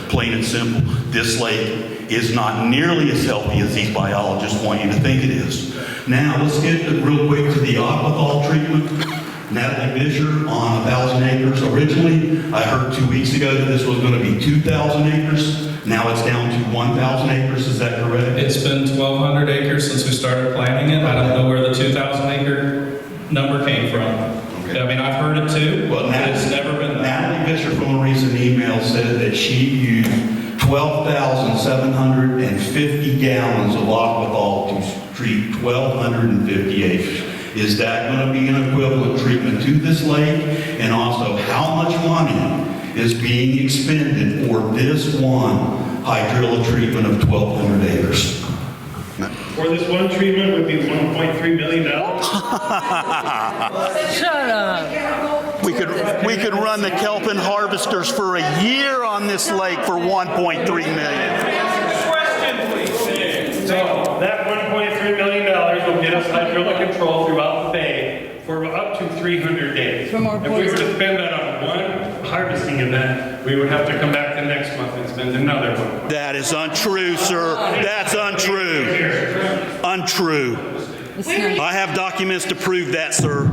plain and simple. This lake is not nearly as healthy as these biologists want you to think it is. Now, let's get real quick to the aquathol treatment. Natalie Fisher on 1,000 acres. Originally, I heard 2 weeks ago that this was going to be 2,000 acres. Now it's down to 1,000 acres. Is that correct? It's been 1,200 acres since we started planting it. I don't know where the 2,000 acre number came from. Okay. I mean, I've heard it too, well, but it's never been that. Natalie Fisher from a recent email said that she used 12,750 gallons of aquathol to treat 1,250 acres. Is that going to be an equivalent treatment to this lake? And also, how much money is being expended for this one hydrilla treatment of 1,200 acres? For this one treatment would be $1.3 million. Shut up. We could run the kelpin harvesters for a year on this lake for 1.3 million. So that $1.3 million will get us hydrilla control throughout the bay for up to 300 days. If we were to spend that on one harvesting event, we would have to come back the next month and spend another one. That is untrue, sir. That's untrue. Untrue. I have documents to prove that, sir.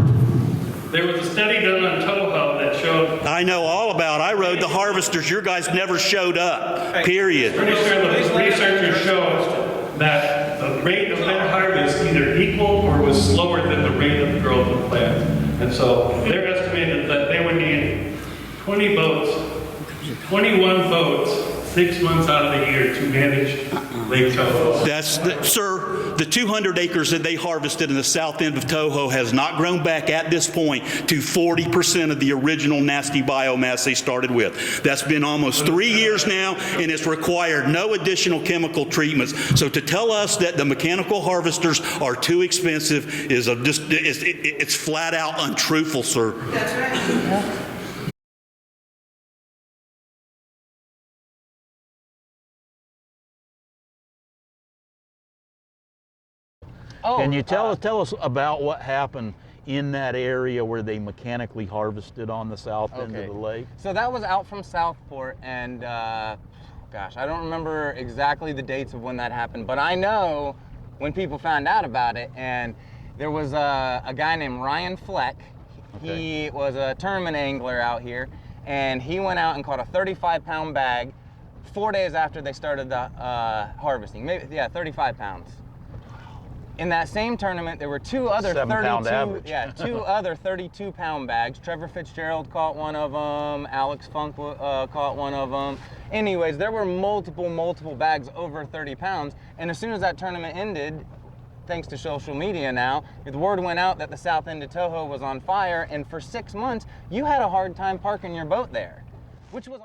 There was a study done on Toho that showed... I know all about it. I rode the harvesters. Your guys never showed up, period. Pretty sure the researchers showed that the rate of their harvest either equaled or was slower than the rate of growth of plants. And so they're estimated that they would need 21 boats, 6 months out of the year to manage Lake Toho. Sir, the 200 acres that they harvested in the south end of Toho has not grown back at this point to 40% of the original nasty biomass they started with. That's been almost 3 years now, and it's required no additional chemical treatments. So to tell us that the mechanical harvesters are too expensive is it's flat out untruthful, sir. That's right. Yeah. Oh, can you tell us about what happened in that area where they mechanically harvested on the south end of the lake? So that was out from Southport, and gosh, I don't remember exactly the dates of when that happened, but I know when people found out about it, and there was a guy named Ryan Fleck. Okay. He was a tournament angler out here, and he went out and caught a 35-pound bag 4 days after they started the harvesting. Maybe, yeah, 35 pounds. In that same tournament, there were two other 32-pound bags. Trevor Fitzgerald caught one of them. Alex Funk caught one of them. Anyways, there were multiple bags over 30 pounds. And as soon as that tournament ended, thanks to social media now, the word went out that the south end of Toho was on fire. And for 6 months, you had a hard time parking your boat there, which was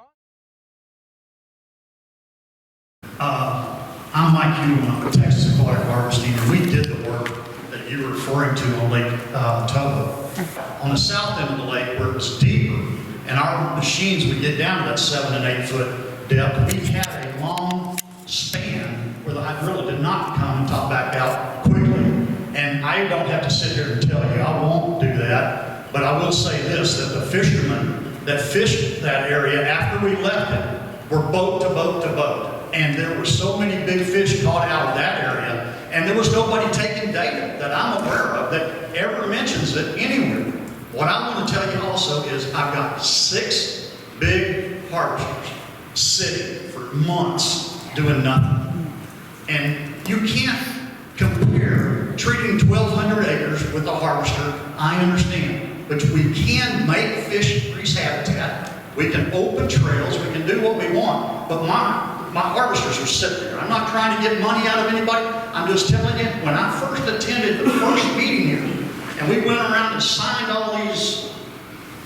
I'm Mike Hugh, I'm with Texas Aquatic Harvesting, and we did the work that you were referring to on Lake Toho. On the south end of the lake, where it was deeper, and our machines would get down to that 7 and 8 foot depth, we had a long span where the hydrilla did not come and top back out quickly. And I don't have to sit here and tell you, I won't do that, but I will say this, that the fishermen that fished that area after we left it were boat to boat to boat. And there were so many big fish caught out of that area, and there was nobody taking data that I'm aware of that ever mentions it anywhere. What I want to tell you also is I've got 6 big harvesters sitting for months doing nothing. And you can't compare treating 1,200 acres with a harvester, I understand, but we can make fish increase habitat. We can open trails, we can do what we want, but my harvesters are sitting there. I'm not trying to get money out of anybody. I'm just telling you, when I first attended the first meeting here, and we went around and signed all these,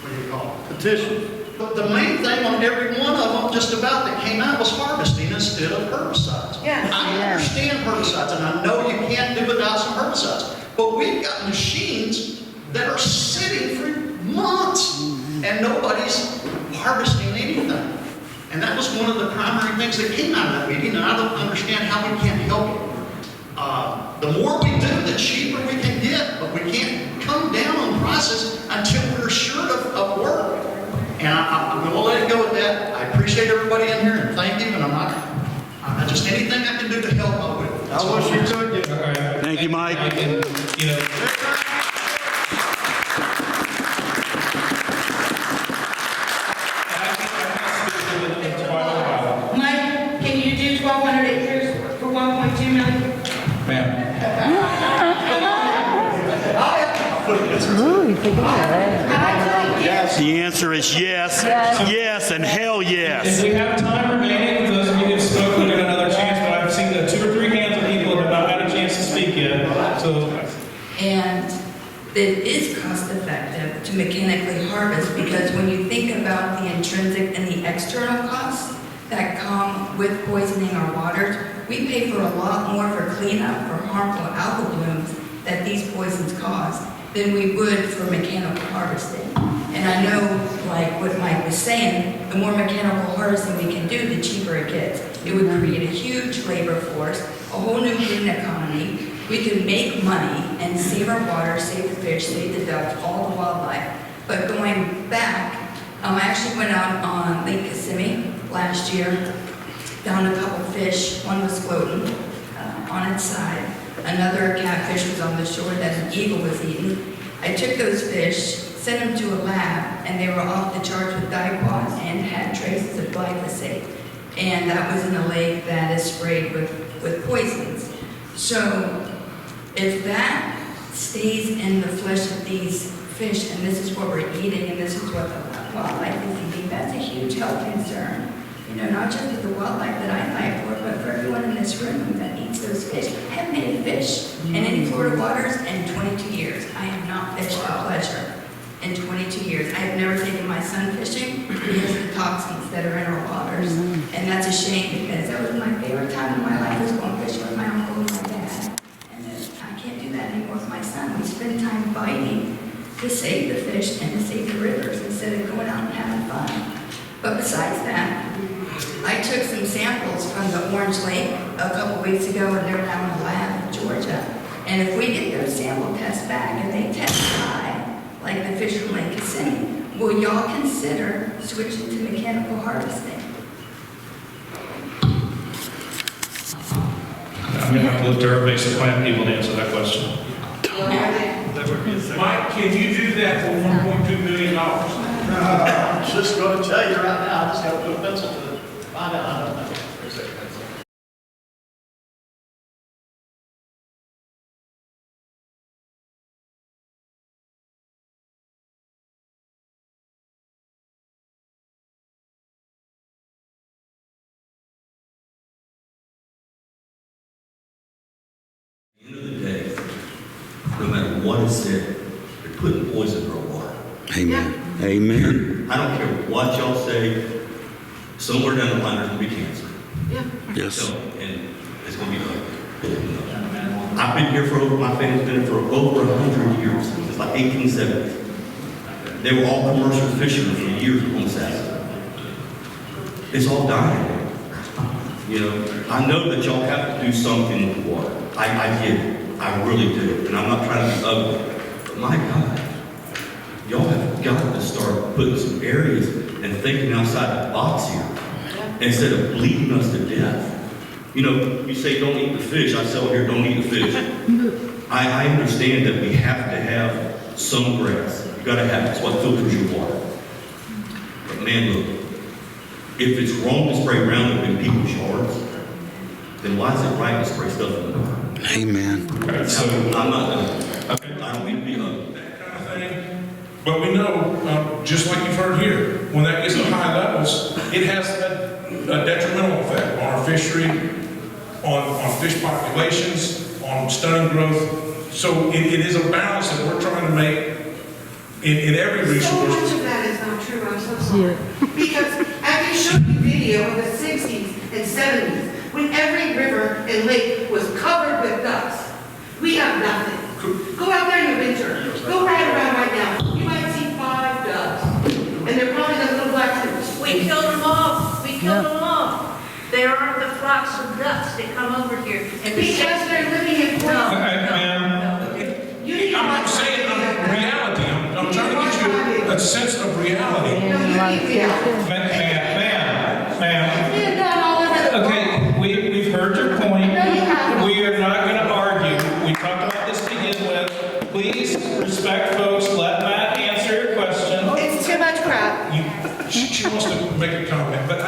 what do you call it, petitions. But the main thing on every one of them just about that came out was harvesting instead of herbicides. Yes. I understand herbicides, and I know you can't do without some herbicides. But we've got machines that are sitting for months, and nobody's harvesting anything. And that was one of the primary things that came out of that meeting, and I don't understand how we can't help it. The more we do, the cheaper we can get, but we can't come down on prices until we're sure of work. And I'm going to let it go at that. I appreciate everybody in here, and thank you. I wish you could. Thank you, Mike. And, you know, Mike, can you do 1,200 acres for 1.2 million? ma'am. Ooh, you think about that. The answer is yes, yes, and hell If yes. we have time remaining, those of you who've spoken will get another chance, but I've seen 2 or 3 hands of people that have not had a chance to speak yet. So, And it is cost effective to mechanically harvest because when you think about the intrinsic and the external costs that come with poisoning our waters, we pay for a lot more for cleanup for harmful algal blooms that these poisons cause than we would for mechanical harvesting. And I know, like what Mike was saying, the more mechanical harvesting we can do, the cheaper it gets. It would create a huge labor force, a whole new green economy. We can make money and save our water, save the fish, save the ducks, all the wildlife. But going back, I actually went out on Lake Kissimmee last year, found a couple fish. One was floating on its side. Another catfish was on the shore that an eagle was eating. I took those fish, sent them to a lab, and they were off the charts with dipon and had traces of glyphosate. And that was in a lake that is sprayed with poisons. So if that stays in the flesh of these fish, and this is what we're eating, and this is what the wildlife is eating, that's a huge health concern. You know, not just for the wildlife that I fight for, but for everyone in this room that eats those fish. I haven't ate fish in any Florida waters in 22 years. I have not fished for pleasure in 22 years. I have never taken my son fishing because of the toxins that are in our waters. And that's a shame because that was my favorite time in my life, was going fishing with my uncle and my dad. And I can't do that anymore with my son. We spend time fighting to save the fish and to save the rivers instead of going out and having fun. But besides that, I took some samples from the Orange Lake a couple weeks ago, and they're now in a lab in Georgia. And if we get those sample tests back and they test high, like the fish from Lake Kissimmee, will y'all consider switching to mechanical harvesting? I'm going to have to look to our basic plant people to answer that question. Mike, can you do that for $1.2 million? I'm just going to tell you right now, I just got to put a pencil to it. Find out, I don't know. At the end of the day, no matter what is said, they're putting poison in our water. Amen. Amen. I don't care what y'all say, somewhere down the line there's going to be cancer. Yes. So, and it's going to be ugly. I've been here for my family's been here for over 100 years. It's like 1870. They were all commercial fishermen for years on the South. It's all dying. You know, I know that y'all have to do something with water. I get it. I really do. And I'm not trying to be ugly. But my God, y'all have got to start putting some areas and thinking outside the box here instead of bleeding us to death. You know, you say don't eat the fish. I tell here, don't eat the fish. I understand that we have to have some grass. You got to have it. It's what filters your water. But man, look, if it's wrong to spray Roundup in people's yards, then why is it right to spray stuff in the water? Amen. Okay, so, I'm not I don't mean to be ugly. That kind of thing. But we know, just like you've heard here, when that gets to high levels, it has a detrimental effect on our fishery, on fish populations, on stunning growth. So it is a balance that we're trying to make in every So much resource. of that is not true, I'm so sorry. Because after you showed me video in the 60s and 70s, when every river and lake was covered with ducks, we have nothing. Go out there in the winter, go right around right now, you might see 5 ducks. And they're probably the little black ones. We killed them off. We killed them off. There aren't the flocks of ducks that come over here. And Because they're living in Okay, ma'am. You need to I'm watch saying my video. reality. I'm trying to get you a sense of reality. No, you need reality. Ma'am. It's been done all over the world. Okay, we've heard your point. No, you haven't. We are crap. She wants to make a comment, but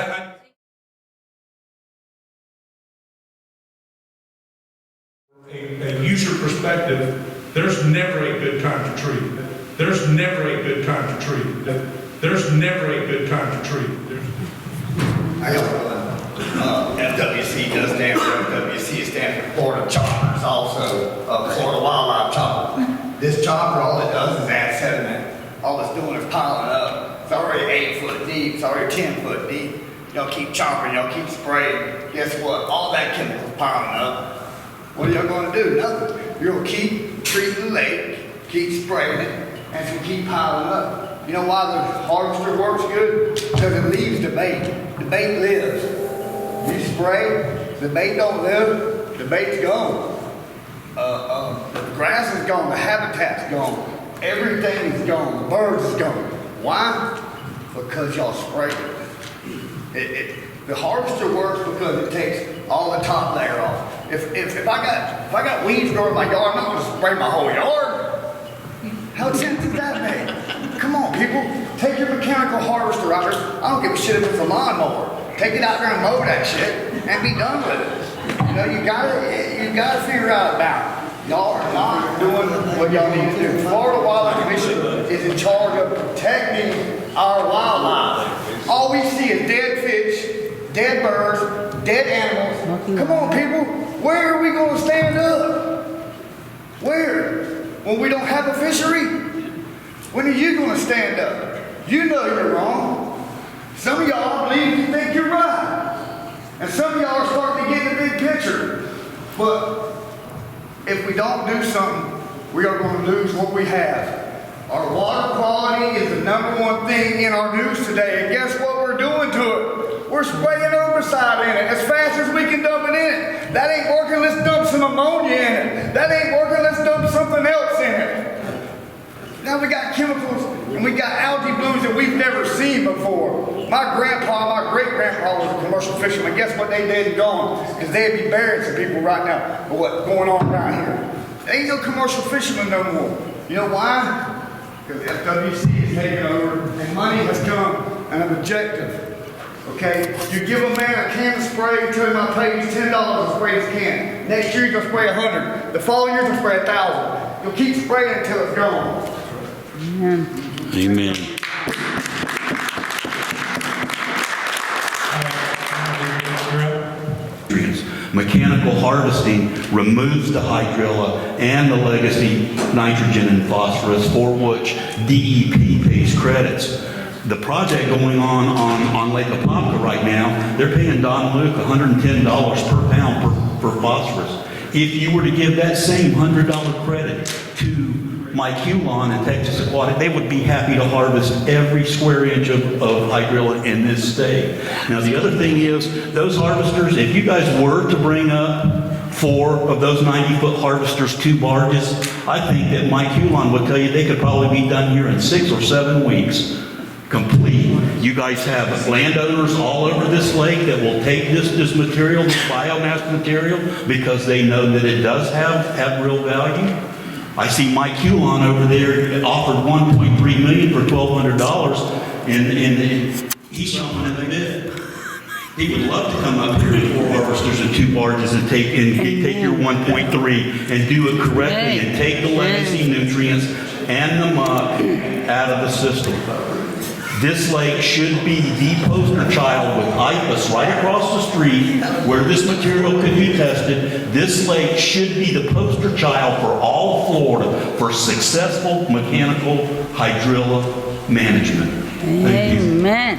a user perspective, there's never a good time to treat. There's never a good time to treat. There's never a good time to treat. I don't FWC does stand for FWC, stands for Florida Choppers, also Florida Wildlife Chopper. This chopper, all it does is add sediment. All it's doing is piling up. It's already 8 foot deep, it's already 10 foot deep. Y'all keep chopping, y'all keep spraying. Guess what? All that chemical's piling up. What are y'all gonna do? Nothing. You're gonna keep treating the lake, keep spraying it, and it's gonna keep piling up. You know why the harvester works good? Because it leaves the bait. The bait lives. You spray, the bait don't live, the bait's gone. The grass is gone, the habitat's gone, everything is gone, the birds is gone. Why? Because y'all spray it. The harvester works because it takes all the top layer off. If I got weeds growing in my yard, I'm not gonna spray my whole yard. How tense is that, man? Come on, people, take your mechanical harvester out there. I don't give a shit if it's a lawnmower. Take it out there and mow that shit and be done with it. You know, you gotta figure out a balance. Y'all are not doing what y'all need to do. Florida Wildlife Commission is in charge of protecting our wildlife. All we see is dead fish, dead birds, dead animals. Come on, people, where are we gonna stand up? Where? When we don't have a fishery? When are you gonna stand up? You know you're wrong. Some of y'all believe you think you're right. And some of y'all are starting to get the big picture. But if we don't do something, we are going to lose what we have. Our water quality is the #1 thing in our news today. And guess what we're doing to it? We're spraying herbicide in it as fast as we can dump it in it. That ain't working, let's dump some ammonia in it. That ain't working, let's dump something else in it. Now we got chemicals and we got algae blooms that we've never seen before. My grandpa, my great-grandpa was a commercial fisherman. Guess what they did and gone? Because they'd be burying some people right now for what's going on around here. There ain't no commercial fishermen no more. You know why? Because FWC is taking over and money has come and an objective. Okay? You give a man a can of spray, tell him I'll pay you $10 to spray his can. Next year you're going to spray 100. The following year you're going to spray 1,000. You'll keep spraying until it's gone. Amen. Amen. Mechanical harvesting removes the hydrilla and the legacy nitrogen and phosphorus, for which DEP pays credits. The project going on Lake Apopka right now, they're paying Don Luke $110 per pound for phosphorus. If you were to give that same $100 credit to Mike Hulan and Texas Aquatic, they would be happy to harvest every square inch of hydrilla in this state. Now the other thing is, those harvesters, if you guys were to bring up 4 of those 90-foot harvesters, 2 barges, I think that Mike Hulan would tell you they could probably be done here in 6 or 7 weeks. Complete. You guys have landowners all over this lake that will take this material, this biomass material, because they know that it does have real value. I see Mike Hulan over there offered $1.3 million for $1,200, and he's showing in the bid. He would love to come up here with 4 harvesters and 2 barges and take your 1.3 and do it correctly and take the legacy nutrients and the muck out of the system. This lake should be the poster child with IPAS right across the street where this material could be tested. This lake should be the poster child for all of Florida for successful mechanical hydrilla management. Thank you. Amen.